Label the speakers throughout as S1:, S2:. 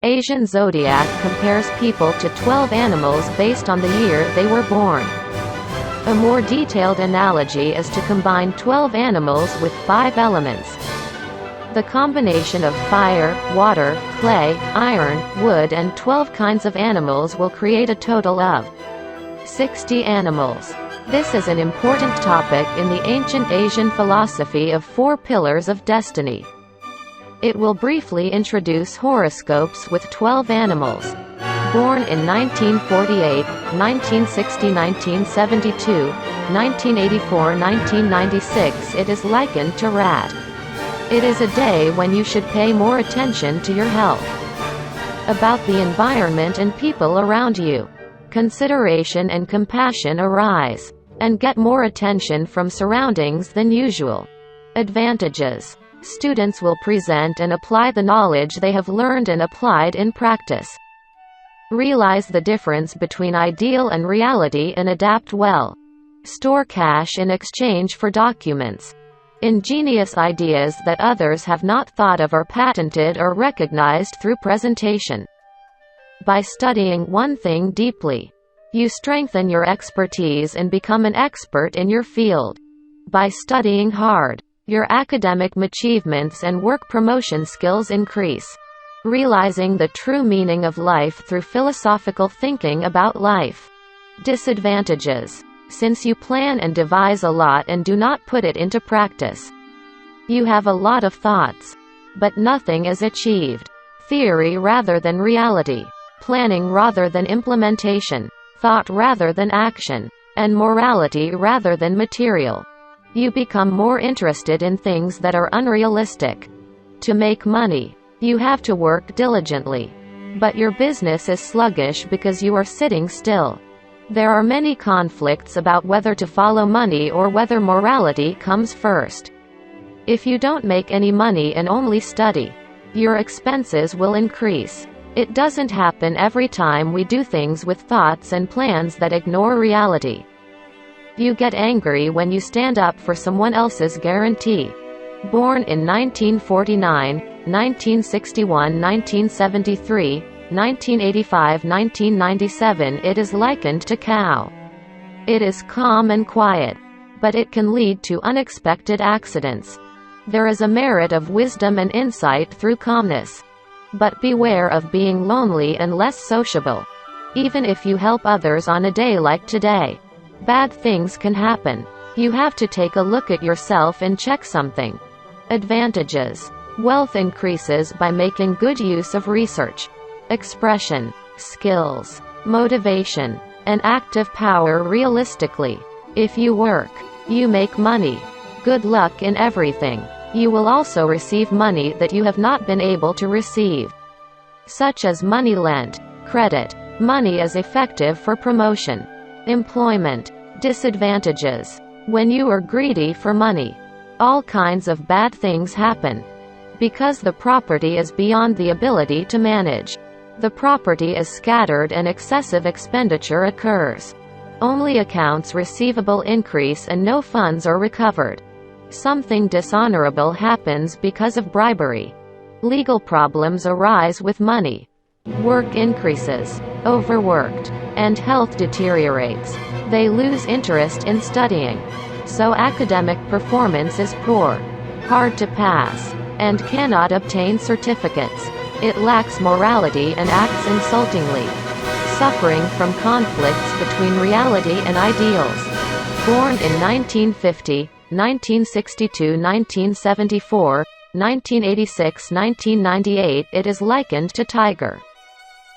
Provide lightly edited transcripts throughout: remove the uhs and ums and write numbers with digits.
S1: Asian zodiac compares people to 12 animals based on the year they were born. A more detailed analogy is to combine 12 animals with 5 elements. The combination of fire, water, clay, iron, wood and 12 kinds of animals will create a total of 60 animals. This is an important topic in the ancient Asian philosophy of 4 pillars of destiny. It will briefly introduce horoscopes with 12 animals. Born in 1948, 1960, 1972, 1984, 1996, it is likened to rat. It is a day when you should pay more attention to your health. About the environment and people around you. Consideration and compassion arise, and get more attention from surroundings than usual. Advantages. Students will present and apply the knowledge they have learned and applied in practice. Realize the difference between ideal and reality and adapt well. Store cash in exchange for documents. Ingenious ideas that others have not thought of are patented or recognized through presentation. By studying one thing deeply, you strengthen your expertise and become an expert in your field. By studying hard, your academic achievements and work promotion skills increase. Realizing the true meaning of life through philosophical thinking about life. Disadvantages. Since you plan and devise a lot and do not put it into practice, you have a lot of thoughts, but nothing is achieved. Theory rather than reality. Planning rather than implementation. Thought rather than action. And morality rather than material. You become more interested in things that are unrealistic. To make money, you have to work diligently. But your business is sluggish because you are sitting still. There are many conflicts about whether to follow money or whether morality comes first. If you don't make any money and only study, your expenses will increase. It doesn't happen every time we do things with thoughts and plans that ignore reality. You get angry when you stand up for someone else's guarantee. Born in 1949, 1961, 1973, 1985, 1997, it is likened to cow. It is calm and quiet, but it can lead to unexpected accidents. There is a merit of wisdom and insight through calmness. But beware of being lonely and less sociable. Even if you help others on a day like today, bad things can happen. You have to take a look at yourself and check something. Advantages. Wealth increases by making good use of research, expression, skills, motivation, and active power realistically. If you work, you make money. Good luck in everything. You will also receive money that you have not been able to receive, such as money lent, credit. Money is effective for promotion, employment. Disadvantages. When you are greedy for money, all kinds of bad things happen. Because the property is beyond the ability to manage, the property is scattered and excessive expenditure occurs. Only accounts receivable increase and no funds are recovered. Something dishonorable happens because of bribery. Legal problems arise with money. Work increases, overworked, and health deteriorates. They lose interest in studying. So academic performance is poor, hard to pass, and cannot obtain certificates. It lacks morality and acts insultingly. Suffering from conflicts between reality and ideals. Born in 1950, 1962, 1974, 1986, 1998, it is likened to tiger.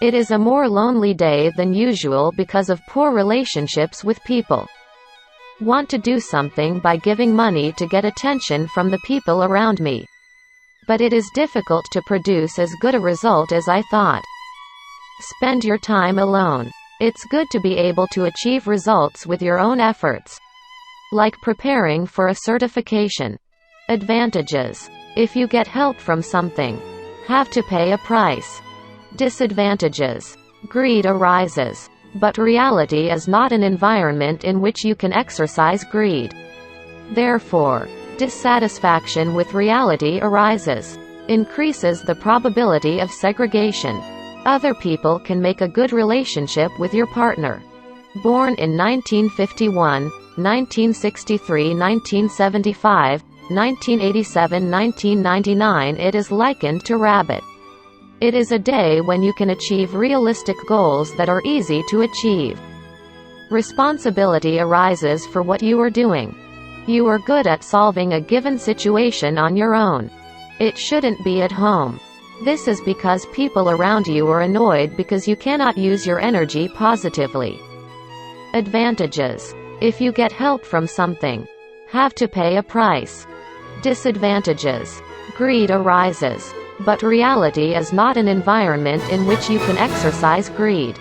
S1: It is a more lonely day than usual because of poor relationships with people. Want to do something by giving money to get attention from the people around me. But it is difficult to produce as good a result as I thought. Spend your time alone. It's good to be able to achieve results with your own efforts. Like preparing for a certification. Advantages. If you get help from something, have to pay a price. Disadvantages. Greed arises. But reality is not an environment in which you can exercise greed. Therefore, dissatisfaction with reality arises. increases the probability of segregation. Other people can make a good relationship with your partner. Born in 1951, 1963, 1975, 1987, 1999, it is likened to rabbit. It is a day when you can achieve realistic goals that are easy to achieve. Responsibility arises for what you are doing. You are good at solving a given situation on your own. It shouldn't be at home. This is because people around you are annoyed because you cannot use your energy positively. Advantages: if you get help from something, have to pay a price. Disadvantages: greed arises, but reality is not an environment in which you can exercise greed.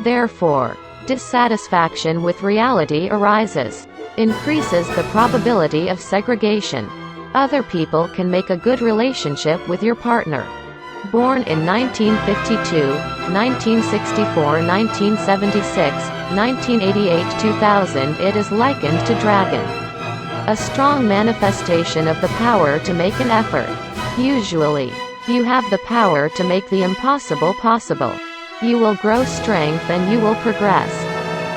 S1: Therefore, dissatisfaction with reality arises, increases the probability of segregation. Other people can make a good relationship with your partner. Born in 1952, 1964, 1976, 1988, 2000, it is likened to dragon. A strong manifestation of the power to make an effort. Usually, you have the power to make the impossible possible. You will grow strength and you will progress.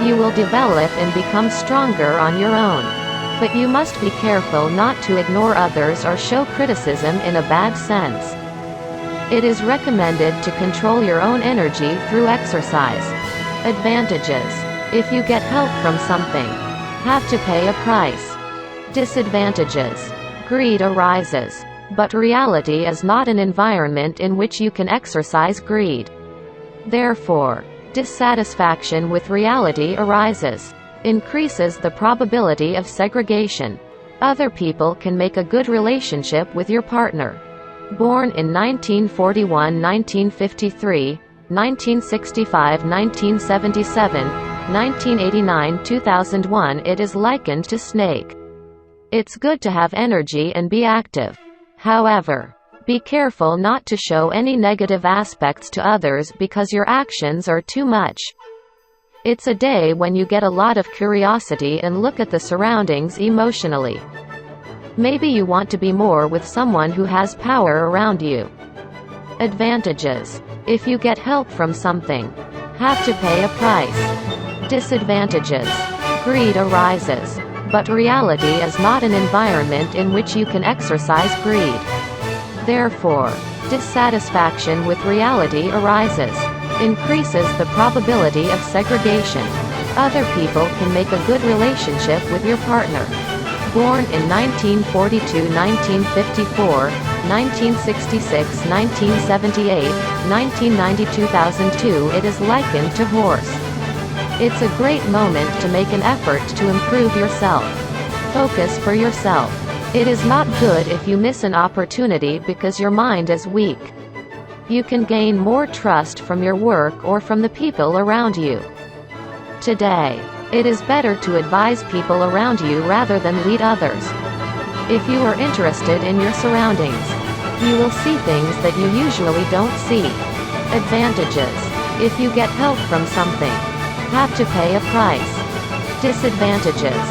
S1: You will develop and become stronger on your own. But you must be careful not to ignore others or show criticism in a bad sense. It is recommended to control your own energy through exercise. Advantages: if you get help from something, have to pay a price. Disadvantages: greed arises, but reality is not an environment in which you can exercise greed. Therefore, dissatisfaction with reality arises, increases the probability of segregation. Other people can make a good relationship with your partner. Born in 1941, 1953, 1965, 1977, 1989, 2001, it is likened to snake. It's good to have energy and be active. However, be careful not to show any negative aspects to others because your actions are too much. It's a day when you get a lot of curiosity and look at the surroundings emotionally. Maybe you want to be more with someone who has power around you. Advantages: if you get help from something, have to pay a price. Disadvantages: greed arises, but reality is not an environment in which you can exercise greed. Therefore, dissatisfaction with reality arises, increases the probability of segregation. Other people can make a good relationship with your partner. Born in 1942, 1954, 1966, 1978, 1990, 2002, it is likened to horse. It's a great moment to make an effort to improve yourself. Focus for yourself. It is not good if you miss an opportunity because your mind is weak. You can gain more trust from your work or from the people around you. Today, it is better to advise people around you rather than lead others. If you are interested in your surroundings, you will see things that you usually don't see. Advantages: if you get help from something, have to pay a price. Disadvantages: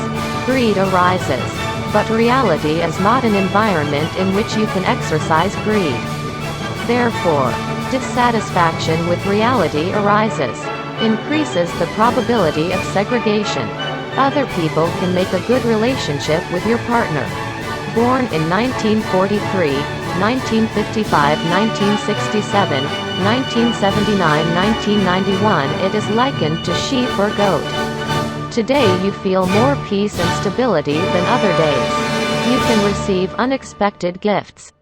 S1: greed arises, but reality is not an environment in which you can exercise greed. Therefore, dissatisfaction with reality arises, increases the probability of segregation. Other people can make a good relationship with your partner. Born in 1943, 1955, 1967, 1979, 1991, it is likened to sheep or goat. Today you feel more peace and stability than other days. You can receive unexpected gifts.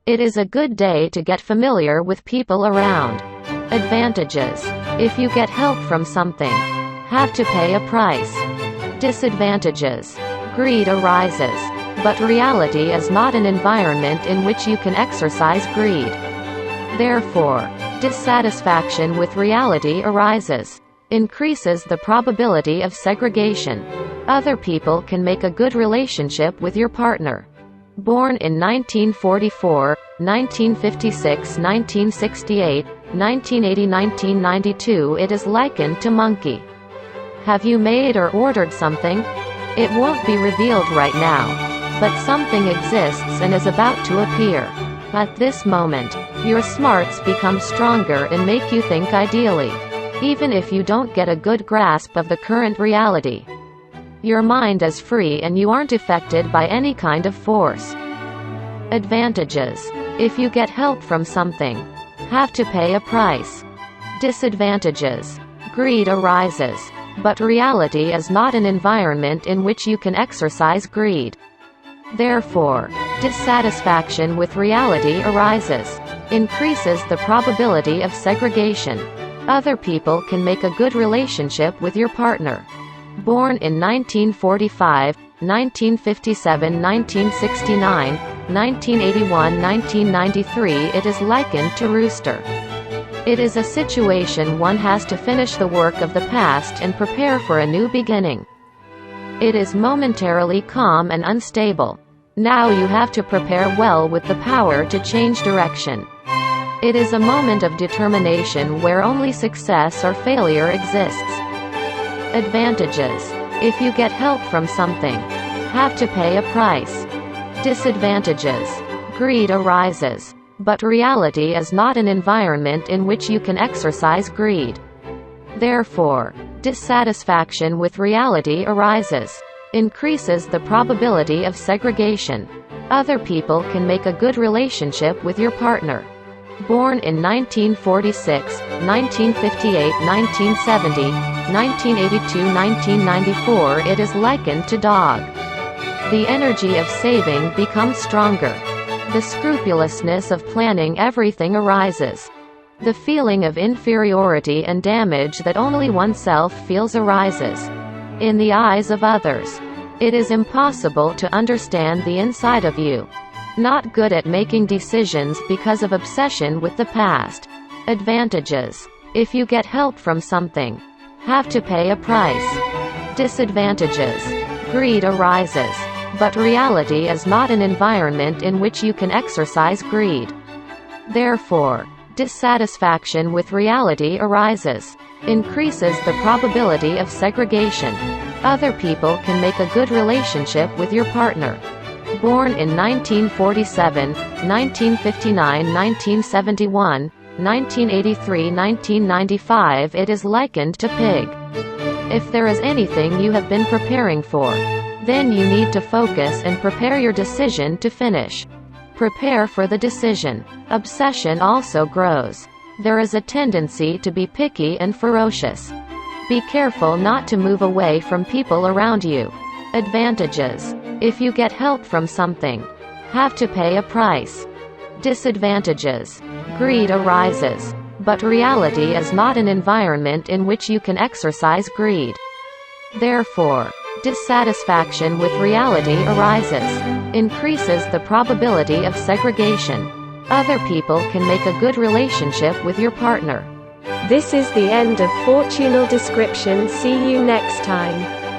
S1: It is a good day to get familiar with people around. Advantages: if you get help from something, have to pay a price. Disadvantages: greed arises, but reality is not an environment in which you can exercise greed. Therefore, dissatisfaction with reality arises, increases the probability of segregation. Other people can make a good relationship with your partner. Born in 1944, 1956, 1968, 1980, 1992, it is likened to monkey. Have you made or ordered something? It won't be revealed right now, but something exists and is about to appear. At this moment, your smarts become stronger and make you think ideally. Even if you don't get a good grasp of the current reality. Your mind is free and you aren't affected by any kind of force. Advantages. If you get help from something, have to pay a price. Disadvantages. Greed arises. But reality is not an environment in which you can exercise greed. Therefore, dissatisfaction with reality arises. Increases the probability of segregation. Other people can make a good relationship with your partner. Born in 1945, 1957, 1969, 1981, 1993, it is likened to rooster. It is a situation one has to finish the work of the past and prepare for a new beginning. It is momentarily calm and unstable. Now you have to prepare well with the power to change direction. It is a moment of determination where only success or failure exists. Advantages. If you get help from something, have to pay a price. Disadvantages. Greed arises. But reality is not an environment in which you can exercise greed. Therefore, dissatisfaction with reality arises. Increases the probability of segregation. Other people can make a good relationship with your partner. Born in 1946, 1958, 1970, 1982, 1994, it is likened to dog. The energy of saving becomes stronger. The scrupulousness of planning everything arises. The feeling of inferiority and damage that only oneself feels arises. In the eyes of others, it is impossible to understand the inside of you. Not good at making decisions because of obsession with the past. Advantages. If you get help from something, have to pay a price. Disadvantages. Greed arises. But reality is not an environment in which you can exercise greed. Therefore, dissatisfaction with reality arises. Increases the probability of segregation. Other people can make a good relationship with your partner. Born in 1947, 1959, 1971, 1983, 1995, it is likened to pig. If there is anything you have been preparing for, then you need to focus and prepare your decision to finish. Prepare for the decision. Obsession also grows. There is a tendency to be picky and ferocious. Be careful not to move away from people around you. Advantages. If you get help from something, have to pay a price. Disadvantages. Greed arises. But reality is not an environment in which you can exercise greed. Therefore, dissatisfaction with reality arises. Increases the probability of segregation. Other people can make a good relationship with your partner.
S2: This is the end of Fortunal Description. See you next time.